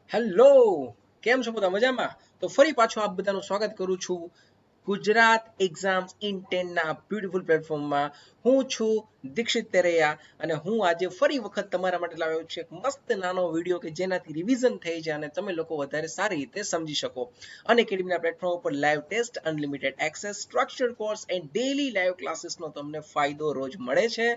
Hello, કેમ છો બધા મજામાં? તો ફરી પાછું આપ બધાનું સ્વાગત કરું છું ગુજરાત એક્ઝામ્સ ઇન 10 ના બ્યુટીફુલ પ્લેટફોર્મમાં. હું છું દીક્ષિત તેરૈયા અને હું આજે ફરી વખત તમારા માટે લાવ્યો છું એક મસ્ત નાનો વિડીયો કે જેનાથી રિવિઝન થઈ જાય અને તમે લોકો વધારે સારી રીતે સમજી શકો. અનએકેડમીના પ્લેટફોર્મ ઉપર live test, unlimited access, structured course and daily live ક્લાસીસનો તમને ફાયદો રોજ મળે છે.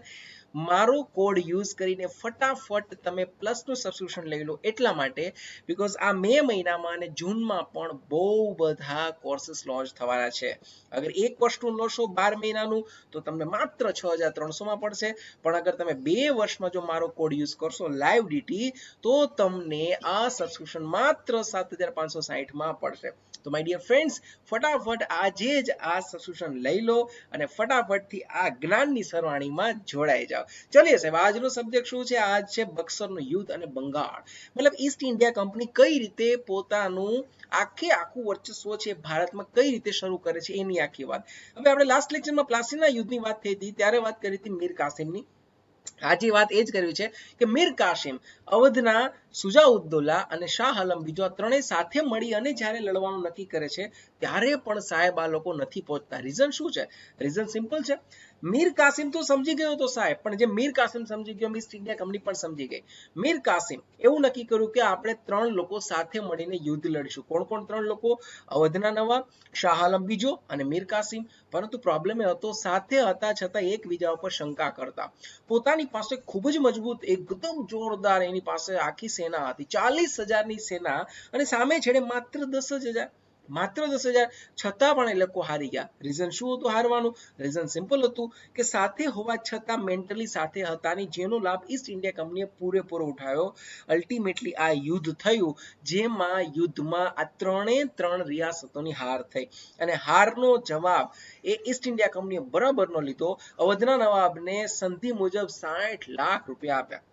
મારો કોડ યુઝ કરીને ફટાફટ તમે પ્લસનું સબસ્ક્રિપ્શન લઈ લો, એટલા માટે બીકોઝ આ મે મહિનામાં અને જૂનમાં પણ બહુ બધા કોર્सेस લોન્ચ થવાના છે. અગર એક વર્ષનું લોશો 12 મહિનાનું તો તમને માત્ર 6300 પડશે, પણ અગર તમે 2 વર્ષમાં જો મારો કોડ યુઝ કરશો લાઈવ ડીટી તો તમને આ સબસ્ક્રિપ્શન માત્ર 7560 પડશે. તો માય ડિયર ફ્રેન્ડ્સ, ફટાફટ આજે જ આ સબસ્ક્રિપ્શન લઈ લો અને ફટાફટથી આ જ્ઞાનની સરવાણીમાં જોડાઈ જાઓ. ચલિए સાહેબ, આજનો સબ્જેક્ટ શું છે? આજ છે બક્સરનું યુદ્ધ અને બંગાળ. મતલબ ઈસ્ટ ઇન્ડિયા કંપની કઈ રીતે પોતાનું આખું વર્ચસ્વ છે ભારતમાં કઈ રીતે શરૂ કરે છે એની આખી વાત. હવે આપણે લાસ્ટ લેક્ચરમાં પ્લાસીના યુદ્ધની વાત થઈ હતી, ત્યારે વાત કરી હતી મીર કાસિમની. આજે વાત એ જ કરવી છે કે મીર કાસિમ, અવધના સુજાઉદ્દૌલા અને શાહ આલમ બીજો આ ત્રણેય સાથે મળી અને જ્યારે લડવાનું નક્કી કરે છે ત્યારે પણ સાહેબ આ લોકો નથી પહોંચતા. રીઝન શું છે? રીઝન સિમ્પલ છે. મીર કાસિમ તો સમજી ગયો તો સાહેબ, પણ જે મીર કાસિમ સમજી ગયો, ઈસ્ટ ઇન્ડિયા કંપની પણ સમજી ગઈ. મીર કાસિમ એવું નક્કી કર્યું કે આપણે ત્રણ લોકો સાથે મળીને યુદ્ધ લડીશું. કોણ કોણ ત્રણ લોકો? અવધના નવાબ, શાહ આલમ બીજો અને મીર કાસિમ. પરંતુ પ્રોબ્લેમ એ હતો, સાથે હતા છતાં એકબીજા ઉપર શંકા કરતા. પોતાની પાસે ખૂબ જ મજબૂત, એકદમ જોરદાર એની પાસે આખી સેના હતી, 40,000ની સેના, અને સામે છેડે માત્ર 10,000, માત્ર 10,000, છતાં પણ એ લોકો હારી ગયા. રીઝન શું હતું હારવાનું? રીઝન સિમ્પલ હતું કે સાથે હોવા છતાં મેન્ટલી સાથે હતા નહીં, જેનો લાભ ઈસ્ટ ઇન્ડિયા કંપનીએ પૂરેપૂરો ઉઠાવ્યો. અલ્ટિમેટલી આ યુદ્ધ થયું, જેમાં યુદ્ધમાં આ ત્રણ રિયાસતોની હાર થઈ અને હારનો જવાબ એ ઈસ્ટ ઇન્ડિયા કંપનીએ બરાબરનો લીધો. અવધના નવાબને સંધિ મુજબ 60 લાખ રૂપિયા આપ્યા.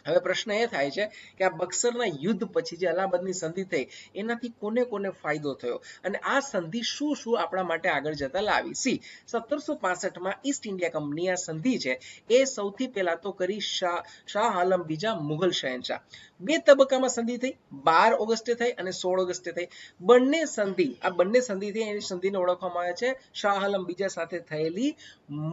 હવે પ્રશ્ન એ થાય છે કે આ બક્સરના યુદ્ધ પછી જે અલ્હાબાદની સંધિ થઈ એનાથી કોને કોને ફાયદો થયો અને આ સંધિ શું શું આપણા માટે આગળ જતા લાવી. 1765માં ઈસ્ટ ઇન્ડિયા કંપની આ સંધિ છે એ સૌથી પહેલા તો કરી શાહ આલમ બીજા મુઘલ શહેનશાહ. બે તબક્કામાં સંધિ થઈ, 12 ઓગસ્ટે થઈ અને 16 ઓગસ્ટે થઈ. બંને સંધિ થઈ, એની સંધિને ઓળખવામાં આવે છે શાહ આલમ બીજા સાથે થયેલી,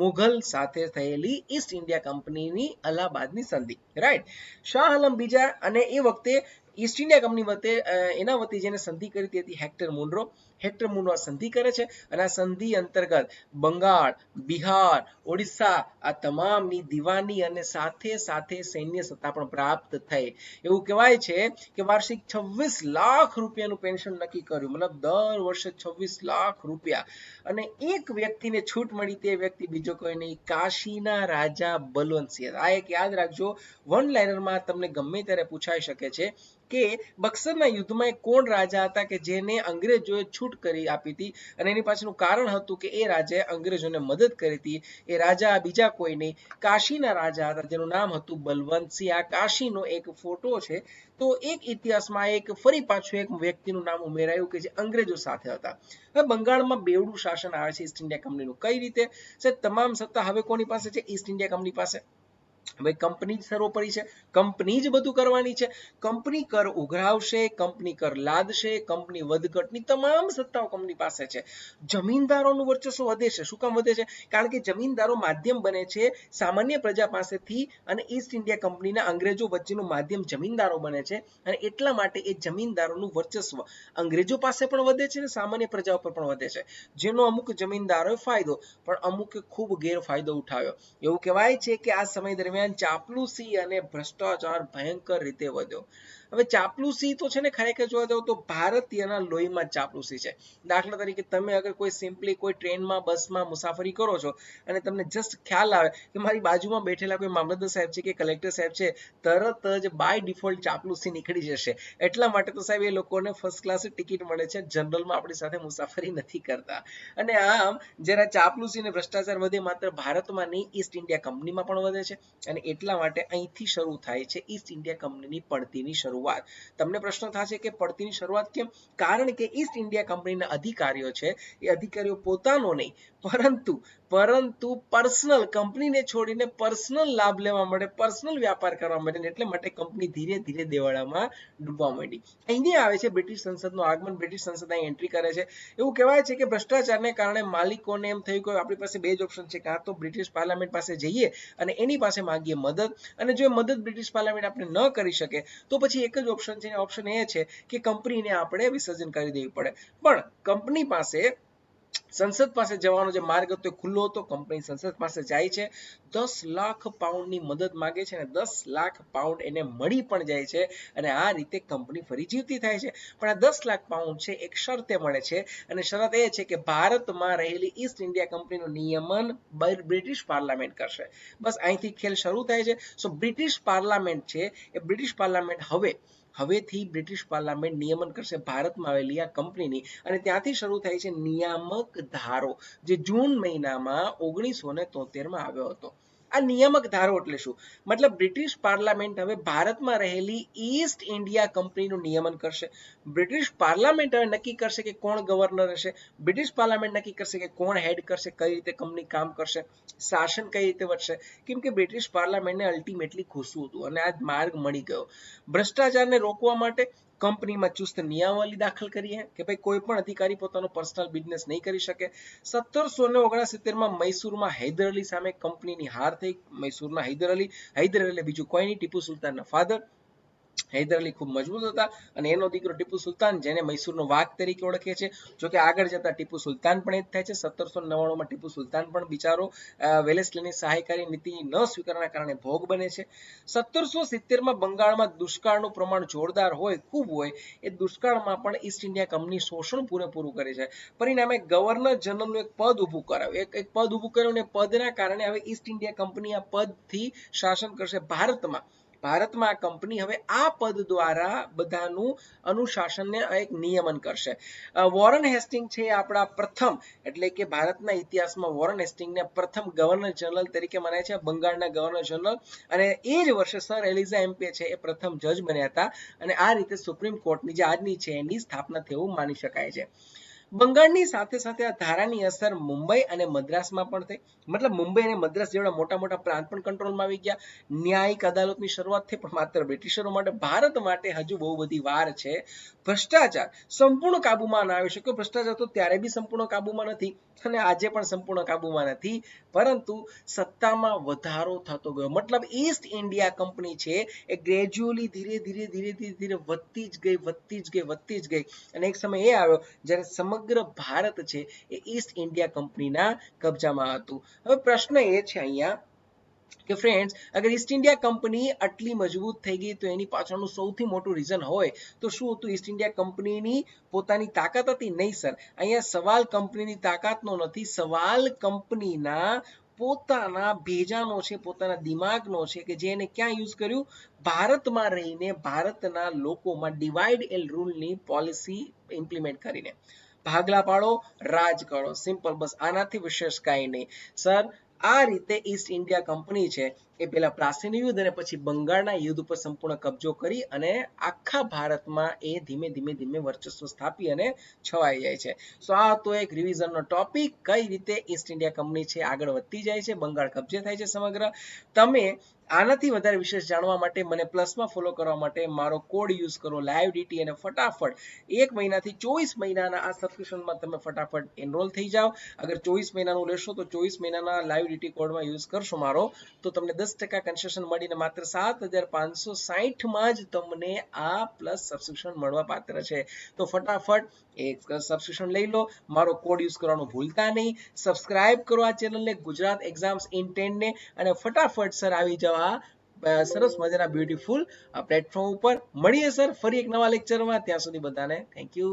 મુઘલ સાથે થયેલી ઈસ્ટ ઇન્ડિયા કંપનીની અલ્હાબાદની સંધિ. રાઈટ. શાહ આલમ બીજા અને એ વખતે ઈસ્ટ ઇન્ડિયા કંપની વખતે એના વતી જેને સંધિ કરી હતી હેક્ટર મુનરો. હેક્ટર મુનરો આ સંધિ કરે છે અને આ સંધિ અંતર્ગત બંગાળ, બિહાર, ઓડિશા આ તમામની દીવાની અને સાથે સાથે સૈન્ય સત્તા પણ પ્રાપ્ત થઈ. એવું કહેવાય છે કે વાર્ષિક 26 લાખ રૂપિયાનું પેન્શન નક્કી કર્યું, મતલબ દર વર્ષે 26 લાખ રૂપિયા. અને એક વ્યક્તિને છૂટ મળી, તે વ્યક્તિ બીજો કોઈ નહીં, કાશીના રાજા બલવંતસિંહ. આ એક યાદ રાખજો, વન લાઇનરમાં તમને ગમે ત્યારે પૂછાઈ શકે છે કે બક્સરના યુદ્ધમાં કોણ રાજા હતા કે જેને અંગ્રેજોએ છૂટ કરી આપી હતી, અને એની પાછળનું કારણ હતું કે એ રાજાએ અંગ્રેજોને મદદ કરી હતી. એ રાજા બીજા કોઈ નહીં, કાશીના રાજા હતા જેનું નામ હતું બલવંતસિંહ. આ કાશીનો એક ફોટો છે. તો એક ઇતિહાસમાં એક ફરી પાછું એક વ્યક્તિનું નામ ઉમેરાયું કે જે અંગ્રેજો સાથે હતા. હવે બંગાળમાં બેવડું શાસન આવે છે ઈસ્ટ ઇન્ડિયા કંપનીનું. કઈ રીતે? તમામ સત્તા હવે કોની પાસે છે? ઈસ્ટ ઇન્ડિયા કંપની પાસે. હવે કંપની જ સર્વોપરી છે, કંપની જ બધું કરવાની છે. કંપની કર ઉઘરાવશે, કંપની કર લાદશે, કંપની વધઘટની તમામ સત્તાઓ કંપની પાસે છે. જમીનદારોનું વર્ચસ્વ વધે છે. શું કામ વધે છે? કારણ કે જમીનદારો માધ્યમ બને છે સામાન્ય પ્રજા પાસેથી અને ઈસ્ટ ઇન્ડિયા કંપનીના અંગ્રેજો વચ્ચેનું માધ્યમ જમીનદારો બને છે, અને એટલા માટે એ જમીનદારોનું વર્ચસ્વ અંગ્રેજો પાસે પણ વધે છે અને સામાન્ય પ્રજા ઉપર પણ વધે છે, જેનો અમુક જમીનદારોએ ફાયદો પણ અમુકે ખૂબ ગેરફાયદો ઉઠાવ્યો. એવું કહેવાય છે કે આ સમય દરમિયાન ચાપલુસી અને ભ્રષ્ટાચાર ભયંકર રીતે વધ્યો. હવે ચાપલુસી તો છે ને, ખરેખર જોવા જાવ તો ભારતીયના લોહીમાં ચાપલુસી છે. દાખલા તરીકે તમે અગર કોઈ સિમ્પલી કોઈ ટ્રેનમાં, બસમાં મુસાફરી કરો છો અને તમને જસ્ટ ખ્યાલ આવે કે મારી બાજુમાં બેઠેલા કોઈ મામલતદાર સાહેબ છે કે કલેક્ટર સાહેબ છે, તરત જ બાય ડિફોલ્ટ ચાપલુસી નીકળી જશે. એટલા માટે તો સાહેબ એ લોકોને ફર્સ્ટ ક્લાસ ટિકિટ મળે છે, જનરલમાં આપણી સાથે મુસાફરી નથી કરતા. અને આમ જરા ચાપલુસી અને ભ્રષ્ટાચાર વધે માત્ર ભારતમાં નહીં, ઈસ્ટ ઇન્ડિયા કંપનીમાં પણ વધે છે. અને એટલા માટે અહીંથી શરૂ થાય છે ઈસ્ટ ઇન્ડિયા કંપનીની પડતીની શરૂઆત. તમને પ્રશ્ન થશે કે પડતીની શરૂઆત કેમ? કારણ કે ઈસ્ટ ઇન્ડિયા કંપનીના અધિકારીઓ છે, એ અધિકારીઓ પોતાનો નહીં પરંતુ પરંતુ પર્સનલ કંપનીને છોડીને પર્સનલ લાભ લેવા માટે, પર્સનલ વ્યાપાર કરવા માટે, એટલે માટે કંપની ધીરે ધીરે દેવાળામાં ડૂબવા માંડી. અહીંથી આવે છે બ્રિટિશ સંસદનું આગમન. બ્રિટિશ સંસદ અહીં એન્ટ્રી કરે છે. એવું કહેવાય છે કે ભ્રષ્ટાચારને કારણે માલિકોને એમ થયું કે આપણી પાસે બે જ ઓપ્શન છે, કાં તો બ્રિટિશ પાર્લામેન્ટ પાસે જઈએ અને એની પાસે માંગીએ મદદ, અને જો મદદ બ્રિટિશ પાર્લામેન્ટ આપણે ન કરી શકે તો પછી એક જ ઓપ્શન છે. ઓપ્શન એ છે કે કંપનીને આપણે વિસર્જન કરી દેવી પડે. પણ કંપની પાસે સંસદ પાસે જવાનો જે માર્ગ હતો એ ખુલ્લો હતો. કંપની સંસદ પાસે જાય છે, 10 લાખ પાઉન્ડની મદદ માંગે છે અને 10 લાખ પાઉન્ડ એને મળી પણ જાય છે અને આ રીતે કંપની ફરી જીવતી થાય છે. પણ આ 10 લાખ પાઉન્ડ છે એક શરતે મળે છે, અને શરત એ છે કે ભારતમાં રહેલી ઈસ્ટ ઇન્ડિયા કંપનીનું નિયમન બ્રિટિશ પાર્લામેન્ટ કરશે. બસ અહીંથી ખેલ શરૂ થાય છે. સો બ્રિટિશ પાર્લામેન્ટ છે એ બ્રિટિશ પાર્લામેન્ટ હવેથી બ્રિટિશ પાર્લામેન્ટ નિયમન કરશે ભારતમાં આવેલી આ કંપનીની, અને ત્યાંથી શરૂ થાય છે નિયામક ધારો, જે જૂન મહિનામાં 1973માં આવ્યો હતો. આ નિયામક ધારો એટલે શું? મતલબ બ્રિટિશ પાર્લામેન્ટ હવે ભારતમાં રહેલી ઈસ્ટ ઇન્ડિયા કંપનીનું નિયમન કરશે. બ્રિટિશ પાર્લામેન્ટ હવે નક્કી કરશે કે કોણ ગવર્નર હશે. બ્રિટિશ પાર્લામેન્ટ નક્કી કરશે કે કોણ હેડ કરશે, કઈ રીતે કંપની કામ કરશે, શાસન કઈ રીતે વધશે. કેમ કે બ્રિટિશ પાર્લામેન્ટને અલ્ટિમેટલી ઘૂસવું હતું અને આ માર્ગ મળી ગયો. ભ્રષ્ટાચારને રોકવા માટે કંપનીમાં ચુસ્ત નિયમાવલી દાખલ કરી કે ભાઈ કોઈ પણ અધિકારી પોતાનો પર્સનલ બિઝનેસ નહીં કરી શકે. 1769માં મૈસૂરમાં હૈદર અલી સામે કંપનીની હાર થઈ. મૈસૂરના હૈદર અલી એટલે બીજું કોઈ નહીં, ટીપુ સુલતાનના ફાધર. હૈદર અલી ખૂબ મજબૂત હતા અને એનો દીકરો ટીપુ સુલતાન, જેને મૈસૂરનો વાઘ તરીકે ઓળખે છે. જો કે આગળ જતા ટીપુ સુલતાન પણ એ જ થાય છે. 1799માં ટીપુ સુલતાન પણ બિચારો વેલેસ્લીની સહાયકારી નીતિ ન સ્વીકારવાના કારણે ભોગ બને છે. 1770માં બંગાળમાં દુષ્કાળનું પ્રમાણ જોરદાર હોય, ખૂબ હોય. એ દુષ્કાળમાં પણ ઈસ્ટ ઇન્ડિયા કંપની શોષણ પૂરેપૂરું કરે છે. પરિણામે ગવર્નર જનરલનું એક પદ ઊભું કરાવ્યું. એક પદ ઊભું કર્યું અને પદના કારણે હવે ઈસ્ટ ઇન્ડિયા કંપની આ પદથી શાસન કરશે ભારતમાં. આ કંપની હવે આ પદ દ્વારા બધાનું અનુશાસનને એક નિયમન કરશે. વોરન હેસ્ટિંગ છે આપણા પ્રથમ, એટલે કે ભારતના ઇતિહાસમાં વોરન હેસ્ટિંગને પ્રથમ ગવર્નર જનરલ તરીકે મનાય છે, બંગાળના ગવર્નર જનરલ. અને એ જ વર્ષે સર એલિઝા એમ્પે છે એ પ્રથમ જજ બન્યા હતા, અને આ રીતે સુપ્રીમ કોર્ટની જે આજની છે એની સ્થાપના થયું માની શકાય છે. બંગાળની સાથે સાથે આ ધારાની અસર મુંબઈ અને મદ્રાસમાં પણ થઈ. મતલબ મુંબઈ અને મદ્રાસ જેવડા મોટા મોટા પ્રાંત પણ કંટ્રોલમાં આવી ગયા. ન્યાયિક અદાલતની શરૂઆત થઈ, પણ માત્ર બ્રિટિશરો માટે. ભારત માટે હજુ બહુ બધી વાર છે. ભ્રષ્ટાચાર સંપૂર્ણ કાબુમાં ના આવી શક્યો. ભ્રષ્ટાચાર તો ત્યારે બી સંપૂર્ણ કાબુમાં નથી અને આજે પણ સંપૂર્ણ કાબુમાં નથી, પરંતુ સત્તામાં વધારો થતો ગયો. મતલબ ઈસ્ટ ઇન્ડિયા કંપની છે એ ગ્રેજ્યુઅલી ધીરે ધીરે વધતી જ ગઈ અને એક સમય એ આવ્યો જ્યારે સમગ્ર ભારત છે એ ઈસ્ટ ઇન્ડિયા કંપનીના કબજામાં હતું. હવે પ્રશ્ન એ છે અહીંયા કે ફ્રેન્ડ્સ, અગર ઈસ્ટ ઇન્ડિયા કંપની આટલી મજબૂત થઈ ગઈ તો એની પાછળનું સૌથી મોટું રીઝન હોય તો શું હતું? ઈસ્ટ ઇન્ડિયા કંપનીની પોતાની તાકાત હતી? નહીં સર, અહીંયા સવાલ કંપનીની તાકાતનો નથી, સવાલ કંપનીના પોતાના ભેજાનો છે, પોતાના દિમાગનો છે, કે જે એને ક્યાં યુઝ કર્યું? ભારતમાં રહીને ભારતના લોકોમાં ડિવાઇડ એન્ડ રૂલની પોલિસી ઇમ્પ્લિમેન્ટ કરીને. ભાગલા પાડો, રાજ કરો, સિમ્પલ, બસ આનાથી વિશેષ કાંઈ નહીં. સર આ રીતે ઈસ્ટ ઇન્ડિયા કંપની છે એ પેલા પ્લાસીનું યુદ્ધ અને પછી બંગાળના યુદ્ધ ઉપર સંપૂર્ણ કબજો કરી અને આખા ભારતમાં એ ધીમે ધીમે વર્ચસ્વ સ્થાપી અને છવાઈ જાય છે. સો આ તો એક રિવિઝનનો ટોપિક, કઈ રીતે ઈસ્ટ ઇન્ડિયા કંપની છે આગળ વધતી જાય છે, બંગાળ કબજે થાય છે સમગ્ર. તમે આનાથી વધારે વિશેષ જાણવા માટે મને પ્લસમાં ફોલો કરવા માટે મારો કોડ યુઝ કરો LiveDT, અને ફટાફટ 1 મહિનાથી 24 મહિનાના આ સબસ્ક્રિપ્શનમાં તમે ફટાફટ એનરોલ થઈ જાઓ. અગર 24 મહિનાનું લેશો તો 24 મહિનાના LiveDT કોડમાં યુઝ કરશો મારો, તો તમને 10% કન્સેશન મળીને માત્ર 7560માં જ તમને આ પ્લસ સબસ્ક્રિપ્શન મળવા પાત્ર છે. તો ફટાફટ એક સબસ્ક્રિપ્શન લઈ લો, મારો કોડ યુઝ કરવાનું ભૂલતા નહીં, સબસ્ક્રાઇબ કરો આ ચેનલને, ગુજરાત એક્ઝામ્સ ઇન 10 ને, અને ફટાફટ સર આવી જાઓ સરસ મજાના બ્યુટીફુલ પ્લેટફોર્મ ઉપર. મળીએ સર ફરી એક નવા લેક્ચરમાં. ત્યાં સુધી બધાને થેન્ક યુ.